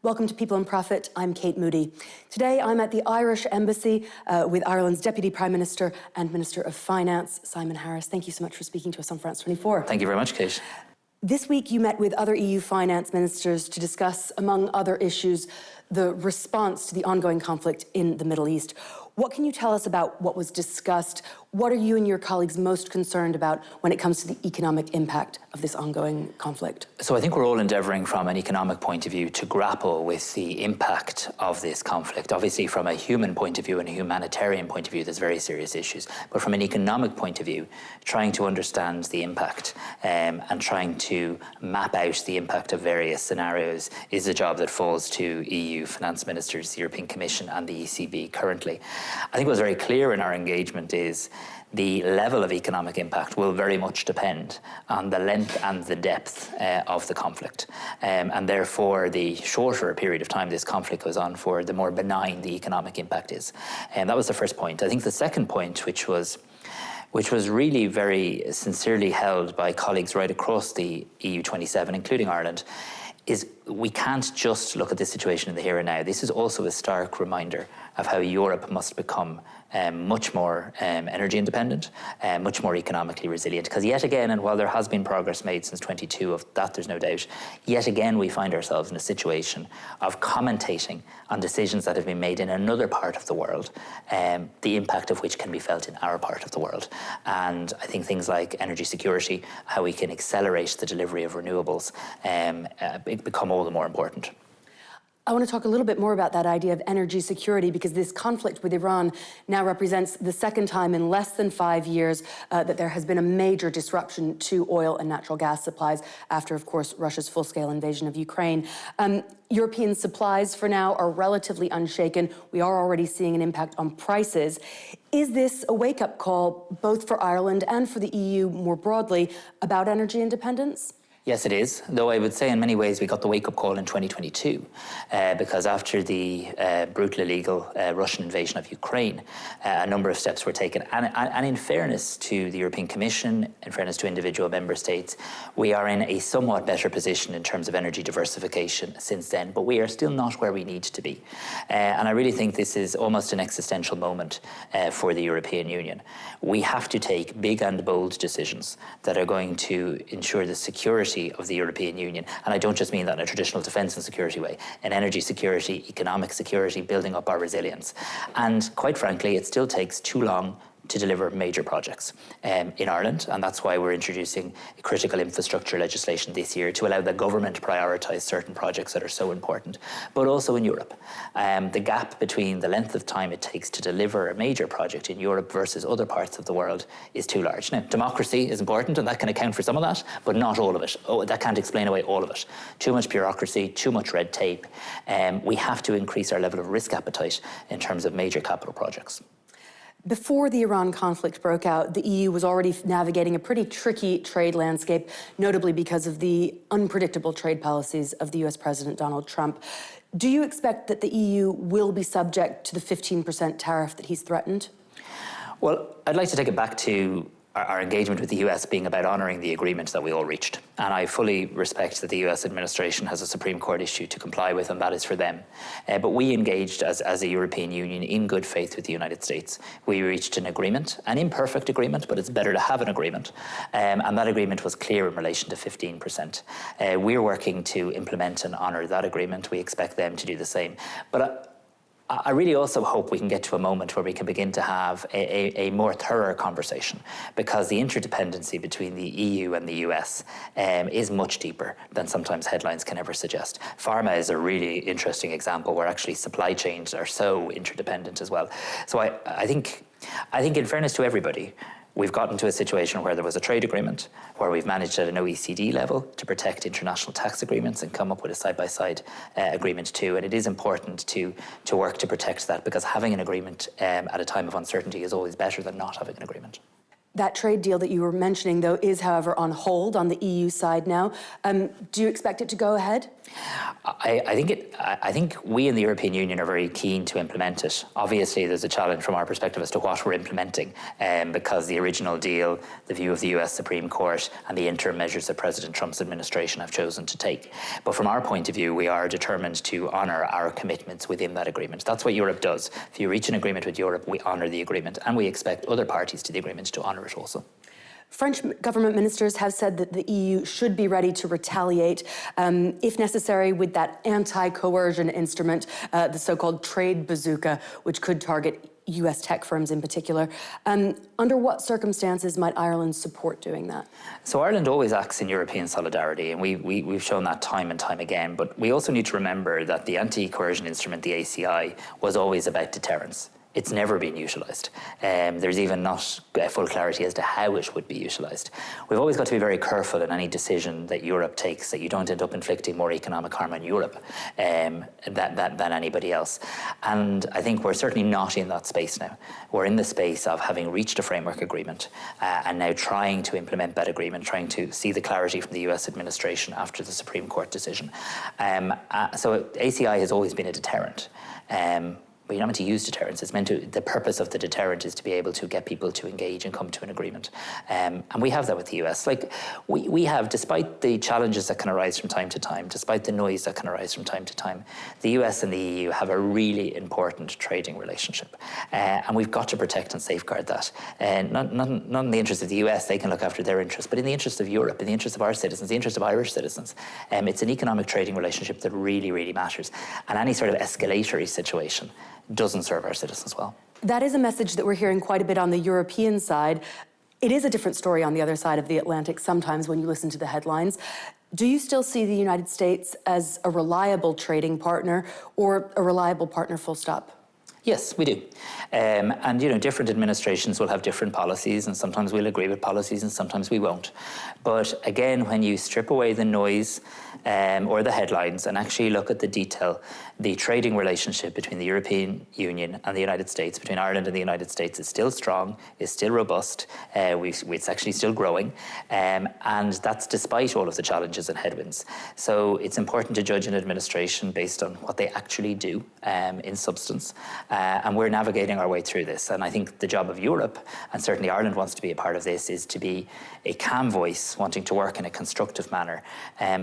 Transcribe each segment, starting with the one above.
Welcome to People and Profit. I'm Kate Moody. Today I'm at the Irish Embassy with Ireland's Deputy Prime Minister and Minister of Finance, Simon Harris. Thank you so much for speaking to us on France 24. Thank you very much, Kate. This week you met with other EU finance ministers to discuss, among other issues, the response to the ongoing conflict in the Middle East. What can you tell us about what was discussed? What are you and your colleagues most concerned about when it comes to the economic impact of this ongoing conflict? So I think we're all endeavouring from an economic point of view to grapple with the impact of this conflict. Obviously, from a human point of view and a humanitarian point of view, there's very serious issues. But from an economic point of view, trying to understand the impact and trying to map out the impact of various scenarios is a job that falls to EU finance ministers, the European Commission and the ECB currently. I think what's very clear in our engagement is the level of economic impact will very much depend on the length and the depth of the conflict. And therefore, the shorter a period of time this conflict goes on for, the more benign the economic impact is. And that was the first point. I think the second point, which was really very sincerely held by colleagues right across the EU27, including Ireland, is we can't just look at this situation in the here and now. This is also a stark reminder of how Europe must become much more energy independent, much more economically resilient. Because yet again, and while there has been progress made since 22 of that, there's no doubt, yet again we find ourselves in a situation of commentating on decisions that have been made in another part of the world, the impact of which can be felt in our part of the world. And I think things like energy security, how we can accelerate the delivery of renewables, become all the more important. I want to talk a little bit more about that idea of energy security, because this conflict with Iran now represents the second time in less than 5 years that there has been a major disruption to oil and natural gas supplies after, of course, Russia's full-scale invasion of Ukraine. European supplies for now are relatively unshaken. We are already seeing an impact on prices. Is this a wake-up call, both for Ireland and for the EU more broadly, about energy independence? Yes, it is, though I would say in many ways we got the wake-up call in 2022 because after the brutal, illegal Russian invasion of Ukraine, a number of steps were taken. And in fairness to the European Commission, in fairness to individual member states, we are in a somewhat better position in terms of energy diversification since then, but we are still not where we need to be. And I really think this is almost an existential moment for the European Union. We have to take big and bold decisions that are going to ensure the security of the European Union. And I don't just mean that in a traditional defence and security way, in energy security, economic security, building up our resilience. And quite frankly, it still takes too long to deliver major projects in Ireland, and that's why we're introducing critical infrastructure legislation this year to allow the government to prioritise certain projects that are so important, but also in Europe. The gap between the length of time it takes to deliver a major project in Europe versus other parts of the world is too large. Now, democracy is important, and that can account for some of that, but not all of it. That can't explain away all of it. Too much bureaucracy, too much red tape. We have to increase our level of risk appetite in terms of major capital projects. Before the Iran conflict broke out, the EU was already navigating a pretty tricky trade landscape, notably because of the unpredictable trade policies of the US President Donald Trump. Do you expect that the EU will be subject to the 15% tariff that he's threatened? Well, I'd like to take it back to our engagement with the US being about honouring the agreement that we all reached. And I fully respect that the US administration has a Supreme Court issue to comply with, and that is for them. But we engaged as a European Union in good faith with the United States. We reached an agreement, an imperfect agreement, but it's better to have an agreement. And that agreement was clear in relation to 15%. We're working to implement and honour that agreement. We expect them to do the same. But I really also hope we can get to a moment where we can begin to have a more thorough conversation, because the interdependency between the EU and the US is much deeper than sometimes headlines can ever suggest. Pharma is a really interesting example where actually supply chains are so interdependent as well. So I think in fairness to everybody, we've gotten to a situation where there was a trade agreement, where we've managed at an OECD level to protect international tax agreements and come up with a side-by-side agreement too. And it is important to work to protect that, because having an agreement at a time of uncertainty is always better than not having an agreement. That trade deal that you were mentioning, though, is, however, on hold on the EU side now. Do you expect it to go ahead? I think we in the European Union are very keen to implement it. Obviously, there's a challenge from our perspective as to what we're implementing, because the original deal, the view of the US Supreme Court, and the interim measures that President Trump's administration have chosen to take. But from our point of view, we are determined to honour our commitments within that agreement. That's what Europe does. If you reach an agreement with Europe, we honour the agreement, and we expect other parties to the agreement to honour it also. French government ministers have said that the EU should be ready to retaliate, if necessary, with that anti-coercion instrument, the so-called trade bazooka, which could target US tech firms in particular. Under what circumstances might Ireland support doing that? So Ireland always acts in European solidarity, and we've shown that time and time again. But we also need to remember that the anti-coercion instrument, the ACI, was always about deterrence. It's never been utilised. There's even not full clarity as to how it would be utilised. We've always got to be very careful in any decision that Europe takes that you don't end up inflicting more economic harm on Europe than anybody else. And I think we're certainly not in that space now. We're in the space of having reached a framework agreement and now trying to implement that agreement, trying to see the clarity from the US administration after the Supreme Court decision. So ACI has always been a deterrent. But you're not meant to use deterrence. It's meant to, the purpose of the deterrent is to be able to get people to engage and come to an agreement. And we have that with the US. Like, we have, despite the challenges that can arise from time to time, despite the noise that can arise from time to time, the US and the EU have a really important trading relationship. And we've got to protect and safeguard that. Not in the interest of the US, they can look after their interests, but in the interest of Europe, in the interest of our citizens, the interest of Irish citizens. It's an economic trading relationship that really, really matters. And any sort of escalatory situation doesn't serve our citizens well. That is a message that we're hearing quite a bit on the European side. It is a different story on the other side of the Atlantic sometimes when you listen to the headlines. Do you still see the United States as a reliable trading partner or a reliable partner full stop? Yes, we do. And, you know, different administrations will have different policies, and sometimes we'll agree with policies and sometimes we won't. But again, when you strip away the noise or the headlines and actually look at the detail, the trading relationship between the European Union and the United States, between Ireland and the United States, is still strong, is still robust. It's actually still growing. And that's despite all of the challenges and headwinds. So it's important to judge an administration based on what they actually do in substance. And we're navigating our way through this. And I think the job of Europe, and certainly Ireland wants to be a part of this, is to be a calm voice wanting to work in a constructive manner,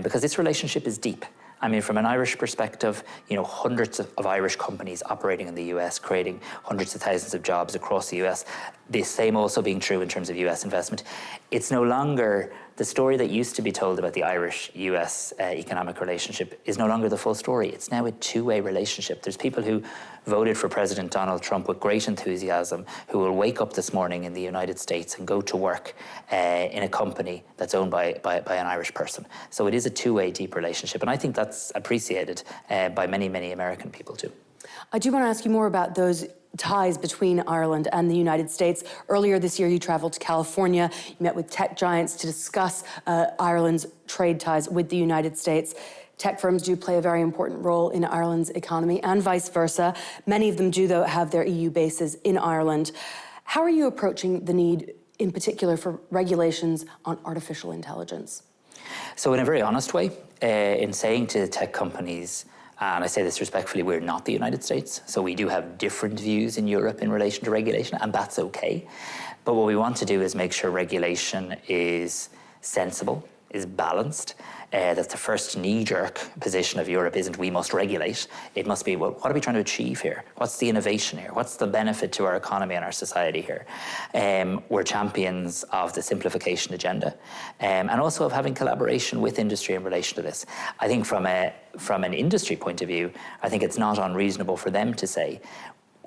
because this relationship is deep. I mean, from an Irish perspective, you know, hundreds of Irish companies operating in the US, creating hundreds of thousands of jobs across the US. The same also being true in terms of US investment. It's no longer the story that used to be told about the Irish-US economic relationship is no longer the full story. It's now a two-way relationship. There's people who voted for President Donald Trump with great enthusiasm who will wake up this morning in the United States and go to work in a company that's owned by an Irish person. So it is a two-way deep relationship, and I think that's appreciated by many, many American people too. I do want to ask you more about those ties between Ireland and the United States. Earlier this year, you traveled to California. You met with tech giants to discuss Ireland's trade ties with the United States. Tech firms do play a very important role in Ireland's economy and vice versa. Many of them do, though, have their EU bases in Ireland. How are you approaching the need, in particular, for regulations on artificial intelligence? So in a very honest way, in saying to tech companies, and I say this respectfully, we're not the United States, so we do have different views in Europe in relation to regulation, and that's okay. But what we want to do is make sure regulation is sensible, is balanced, that the first knee-jerk position of Europe isn't we must regulate. It must be, well, what are we trying to achieve here? What's the innovation here? What's the benefit to our economy and our society here? We're champions of the simplification agenda, and also of having collaboration with industry in relation to this. I think from an industry point of view, I think it's not unreasonable for them to say,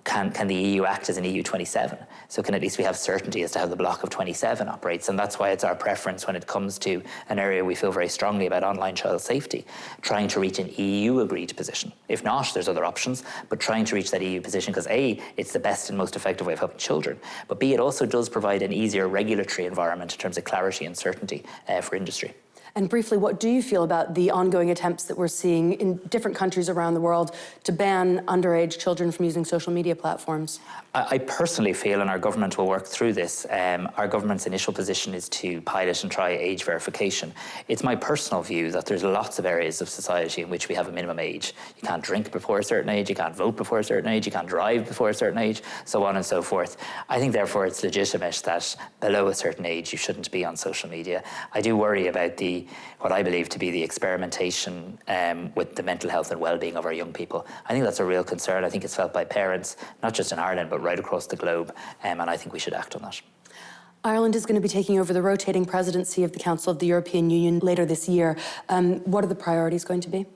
can the EU act as an EU 27? So can at least we have certainty as to how the bloc of 27 operates, and that's why it's our preference when it comes to an area we feel very strongly about online child safety, trying to reach an EU agreed position. If not, there's other options, but trying to reach that EU position because A, it's the best and most effective way of helping children, but B, it also does provide an easier regulatory environment in terms of clarity and certainty for industry. And briefly, what do you feel about the ongoing attempts that we're seeing in different countries around the world to ban underage children from using social media platforms? I personally feel, and our government will work through this, our government's initial position is to pilot and try age verification. It's my personal view that there's lots of areas of society in which we have a minimum age. You can't drink before a certain age, you can't vote before a certain age, you can't drive before a certain age, so on and so forth. I think therefore it's legitimate that below a certain age you shouldn't be on social media. I do worry about what I believe to be the experimentation with the mental health and well-being of our young people. I think that's a real concern. I think it's felt by parents, not just in Ireland, but right across the globe, and I think we should act on that. Ireland is going to be taking over the rotating presidency of the Council of the European Union later this year. What are the priorities going to be?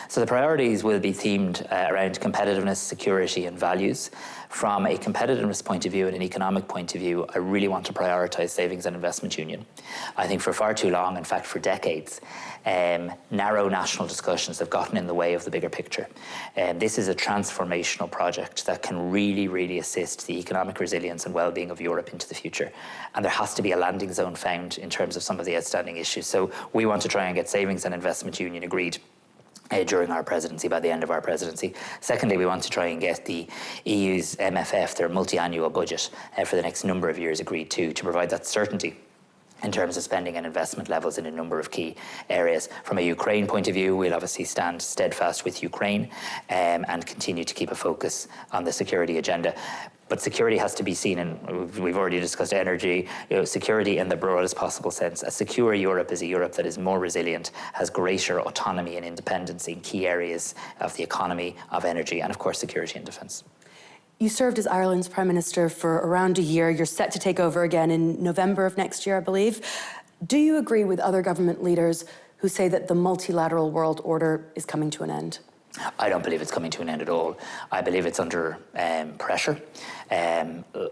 So the priorities will be themed around competitiveness, security and values. From a competitiveness point of view and an economic point of view, I really want to prioritise savings and investment union. I think for far too long, in fact for decades, narrow national discussions have gotten in the way of the bigger picture. This is a transformational project that can really, really assist the economic resilience and well-being of Europe into the future. And there has to be a landing zone found in terms of some of the outstanding issues. So we want to try and get savings and investment union agreed during our presidency, by the end of our presidency. Secondly, we want to try and get the EU's MFF, their multi-annual budget, for the next number of years agreed to provide that certainty in terms of spending and investment levels in a number of key areas. From a Ukraine point of view, we'll obviously stand steadfast with Ukraine and continue to keep a focus on the security agenda. But security has to be seen, and we've already discussed energy, security in the broadest possible sense. A secure Europe is a Europe that is more resilient, has greater autonomy and independence in key areas of the economy, of energy, and of course security and defence. You served as Ireland's Prime Minister for around a year. You're set to take over again in November of next year, I believe. Do you agree with other government leaders who say that the multilateral world order is coming to an end? I don't believe it's coming to an end at all. I believe it's under pressure,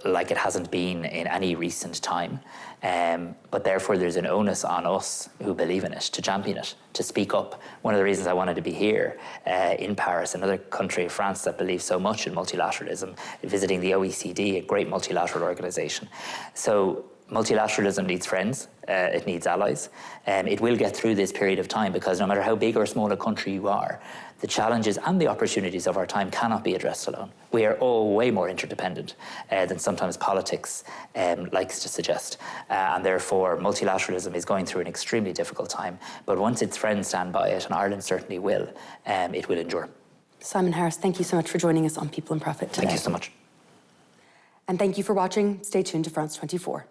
like it hasn't been in any recent time. But therefore there's an onus on us who believe in it to champion it, to speak up. One of the reasons I wanted to be here in Paris, another country, France, that believes so much in multilateralism, visiting the OECD, a great multilateral organisation. So multilateralism needs friends, it needs allies. It will get through this period of time because no matter how big or small a country you are, the challenges and the opportunities of our time cannot be addressed alone. We are all way more interdependent than sometimes politics likes to suggest. And therefore, multilateralism is going through an extremely difficult time. But once its friends stand by it, and Ireland certainly will, it will endure. Simon Harris, thank you so much for joining us on People and Profit today. Thank you so much. And thank you for watching. Stay tuned to France 24.